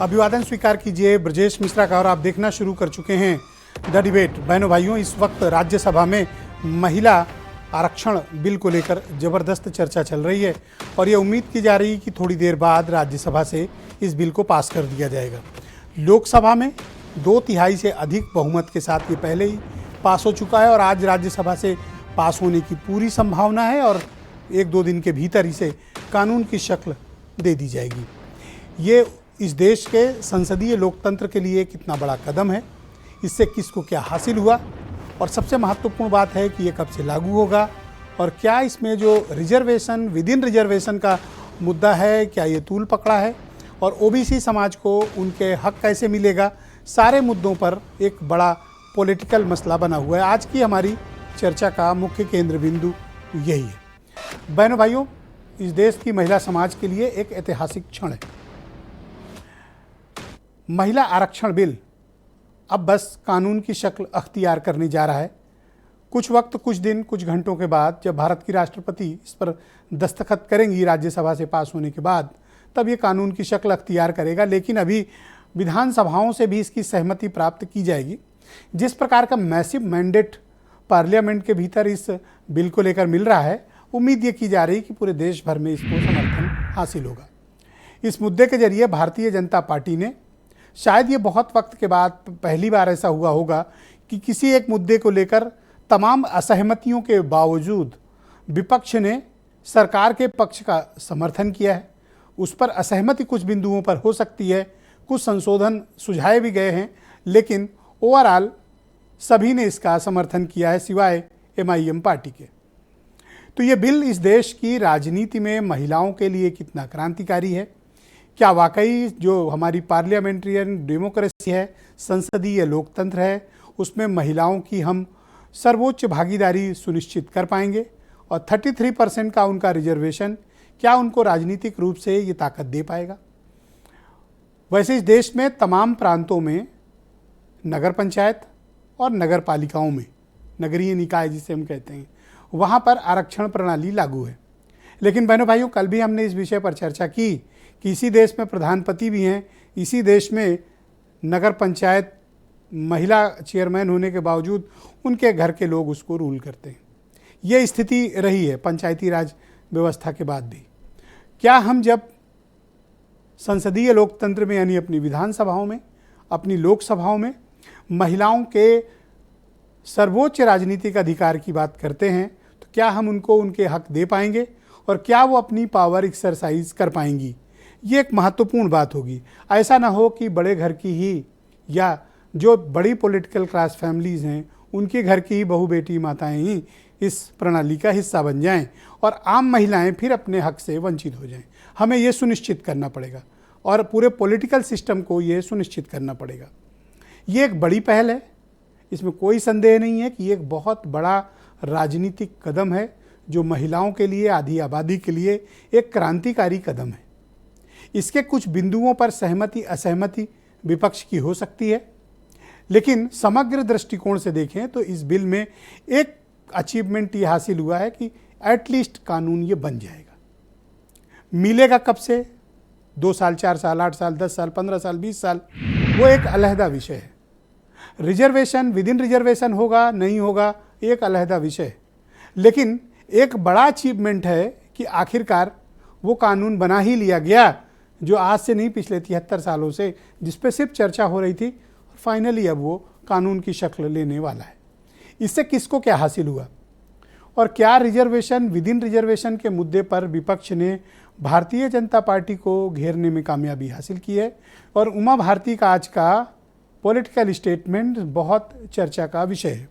अभिवादन स्वीकार कीजिए ब्रजेश मिश्रा का और आप देखना शुरू कर चुके हैं द डिबेट। बहनों भाइयों, इस वक्त राज्यसभा में महिला आरक्षण बिल को लेकर जबरदस्त चर्चा चल रही है और ये उम्मीद की जा रही है कि थोड़ी देर बाद राज्यसभा से इस बिल को पास कर दिया जाएगा। लोकसभा में 2/3 से अधिक बहुमत के साथ ये पहले ही पास हो चुका है और आज राज्यसभा से पास होने की पूरी संभावना है और 1-2 दिन के भीतर इसे कानून की शक्ल दे दी जाएगी। ये इस देश के संसदीय लोकतंत्र के लिए कितना बड़ा कदम है, इससे किसको क्या हासिल हुआ और सबसे महत्वपूर्ण बात है कि ये कब से लागू होगा और क्या इसमें जो रिजर्वेशन विद इन रिजर्वेशन का मुद्दा है, क्या ये तूल पकड़ा है और ओबीसी समाज को उनके हक कैसे मिलेगा। सारे मुद्दों पर एक बड़ा पॉलिटिकल मसला बना हुआ है। आज की हमारी चर्चा का मुख्य केंद्र बिंदु यही है। बहनों भाइयों, इस देश की महिला समाज के लिए एक ऐतिहासिक क्षण है। महिला आरक्षण बिल अब बस कानून की शक्ल अख्तियार करने जा रहा है। कुछ वक्त, कुछ दिन, कुछ घंटों के बाद जब भारत की राष्ट्रपति इस पर दस्तखत करेंगी राज्यसभा से पास होने के बाद, तब ये कानून की शक्ल अख्तियार करेगा। लेकिन अभी विधानसभाओं से भी इसकी सहमति प्राप्त की जाएगी। जिस प्रकार का मैसिव मैंडेट पार्लियामेंट के भीतर इस बिल को लेकर मिल रहा है, उम्मीद ये की जा रही है कि पूरे देश भर में इसको समर्थन हासिल होगा। इस मुद्दे के जरिए भारतीय जनता पार्टी ने, शायद ये बहुत वक्त के बाद पहली बार ऐसा हुआ होगा कि किसी एक मुद्दे को लेकर तमाम असहमतियों के बावजूद विपक्ष ने सरकार के पक्ष का समर्थन किया है। उस पर असहमति कुछ बिंदुओं पर हो सकती है, कुछ संशोधन सुझाए भी गए हैं, लेकिन ओवरऑल सभी ने इसका समर्थन किया है सिवाय एमआईएम पार्टी के। तो ये बिल इस देश की राजनीति में महिलाओं के लिए कितना क्रांतिकारी है, क्या वाकई जो हमारी पार्लियामेंट्रियन डेमोक्रेसी है, संसदीय लोकतंत्र है, उसमें महिलाओं की हम सर्वोच्च भागीदारी सुनिश्चित कर पाएंगे और 33% का उनका रिजर्वेशन क्या उनको राजनीतिक रूप से ये ताकत दे पाएगा। वैसे इस देश में तमाम प्रांतों में नगर पंचायत और नगर पालिकाओं में, नगरीय निकाय जिसे हम कहते हैं, वहाँ पर आरक्षण प्रणाली लागू है। लेकिन बहनों भाइयों, कल भी हमने इस विषय पर चर्चा की कि इसी देश में प्रधानपति भी हैं, इसी देश में नगर पंचायत महिला चेयरमैन होने के बावजूद उनके घर के लोग उसको रूल करते हैं। ये स्थिति रही है पंचायती राज व्यवस्था के बाद भी। क्या हम जब संसदीय लोकतंत्र में यानी अपनी विधानसभाओं में, अपनी लोकसभाओं में महिलाओं के सर्वोच्च राजनीतिक अधिकार की बात करते हैं, तो क्या हम उनको उनके हक दे पाएंगे और क्या वो अपनी पावर एक्सरसाइज कर पाएंगी? ये एक महत्वपूर्ण बात होगी। ऐसा ना हो कि बड़े घर की ही या जो बड़ी पॉलिटिकल क्लास फैमिलीज़ हैं उनके घर की ही बहू बेटी माताएं ही इस प्रणाली का हिस्सा बन जाएं और आम महिलाएं फिर अपने हक से वंचित हो जाएं। हमें ये सुनिश्चित करना पड़ेगा और पूरे पॉलिटिकल सिस्टम को ये सुनिश्चित करना पड़ेगा। ये एक बड़ी पहल है, इसमें कोई संदेह नहीं है कि ये एक बहुत बड़ा राजनीतिक कदम है जो महिलाओं के लिए, आधी आबादी के लिए एक क्रांतिकारी कदम है। इसके कुछ बिंदुओं पर सहमति असहमति विपक्ष की हो सकती है, लेकिन समग्र दृष्टिकोण से देखें तो इस बिल में एक अचीवमेंट ये हासिल हुआ है कि एटलीस्ट कानून ये बन जाएगा। मिलेगा कब से? 2 साल, 4 साल, 8 साल, 10 साल, 15 साल, 20 साल, वो एक अलहदा विषय है। रिजर्वेशन विद इन रिजर्वेशन होगा नहीं होगा एक अलहदा विषय है, लेकिन एक बड़ा अचीवमेंट है कि आखिरकार वो कानून बना ही लिया गया जो आज से नहीं, पिछले 73 सालों से जिस पे सिर्फ चर्चा हो रही थी, फाइनली अब वो कानून की शक्ल लेने वाला है। इससे किसको क्या हासिल हुआ और क्या रिजर्वेशन विद इन रिजर्वेशन के मुद्दे पर विपक्ष ने भारतीय जनता पार्टी को घेरने में कामयाबी हासिल की है और उमा भारती का आज का पॉलिटिकल स्टेटमेंट बहुत चर्चा का विषय है,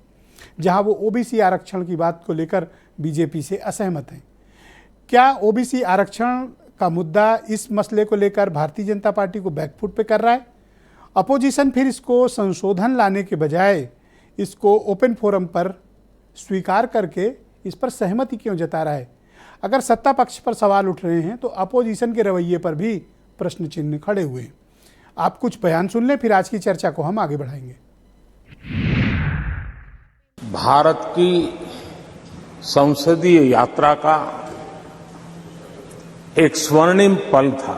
जहां वो ओबीसी आरक्षण की बात को लेकर बीजेपी से असहमत हैं। क्या ओबीसी आरक्षण का मुद्दा इस मसले को लेकर भारतीय जनता पार्टी को बैकफुट पे कर रहा है? अपोजिशन फिर इसको संशोधन लाने के बजाय इसको ओपन फोरम पर स्वीकार करके इस पर सहमति क्यों जता रहा है? अगर सत्ता पक्ष पर सवाल उठ रहे हैं तो अपोजिशन के रवैये पर भी प्रश्न चिन्ह खड़े हुए हैं। आप कुछ बयान सुन लें, फिर आज की चर्चा को हम आगे बढ़ाएंगे। भारत की संसदीय यात्रा का एक स्वर्णिम पल था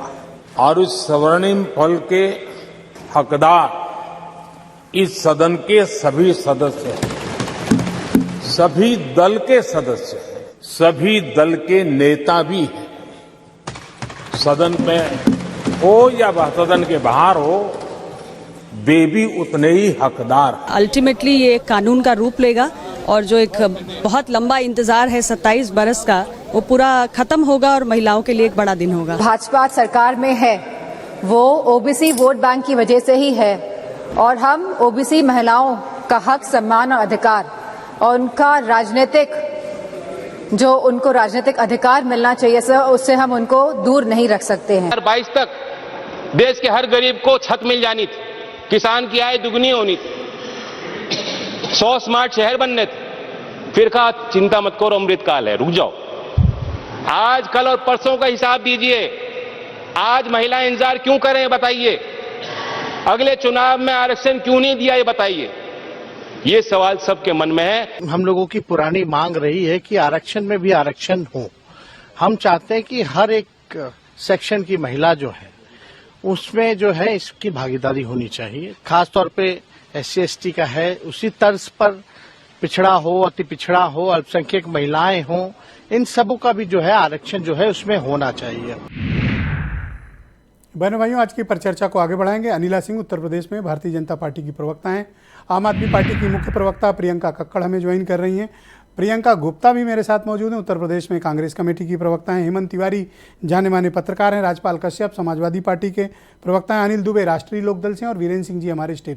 और इस स्वर्णिम फल के हकदार इस सदन के सभी सदस्य हैं, सभी दल के सदस्य हैं, सभी दल के नेता भी हैं। सदन में हो या वह सदन के बाहर हो, वे भी उतने ही हकदार हैं। अल्टीमेटली ये एक कानून का रूप लेगा और जो एक बहुत लंबा इंतजार है 27 बरस का, वो पूरा खत्म होगा और महिलाओं के लिए एक बड़ा दिन होगा। भाजपा सरकार में है वो ओबीसी वोट बैंक की वजह से ही है और हम ओबीसी महिलाओं का हक, सम्मान और अधिकार और उनका उनको राजनीतिक अधिकार मिलना चाहिए सर, उससे हम उनको दूर नहीं रख सकते हैं। 2022 तक देश के हर गरीब को छत मिल जानी थी, किसान की आय दुगनी होनी थी, 100 स्मार्ट शहर बनने थे। फिर कहा चिंता मत करो, अमृतकाल है, रुक जाओ। आज कल और परसों का हिसाब दीजिए। आज महिलाएं इंतजार क्यों करें बताइए? अगले चुनाव में आरक्षण क्यों नहीं दिया ये बताइए? ये सवाल सबके मन में है। हम लोगों की पुरानी मांग रही है कि आरक्षण में भी आरक्षण हो। हम चाहते हैं कि हर एक सेक्शन की महिला जो है उसमें जो है इसकी भागीदारी होनी चाहिए। खासतौर पे SC ST का है, उसी तर्ज पर पिछड़ा हो, अति पिछड़ा हो, अल्पसंख्यक महिलाएं हो, इन सबों का भी जो है आरक्षण जो है उसमें होना चाहिए। बहनों भाइयों, आज की परिचर्चा को आगे बढ़ाएंगे। अनिला सिंह उत्तर प्रदेश में भारतीय जनता पार्टी की प्रवक्ता हैं। आम आदमी पार्टी की मुख्य प्रवक्ता प्रियंका कक्कड़ हमें ज्वाइन कर रही हैं। प्रियंका गुप्ता भी मेरे साथ मौजूद हैं, उत्तर प्रदेश में कांग्रेस कमेटी की प्रवक्ता हैं। हेमंत तिवारी जाने माने पत्रकार हैं। राजपाल कश्यप समाजवादी पार्टी के प्रवक्ता हैं। अनिल दुबे राष्ट्रीय लोकदल से, और वीरेंद्र सिंह जी हमारे स्टेट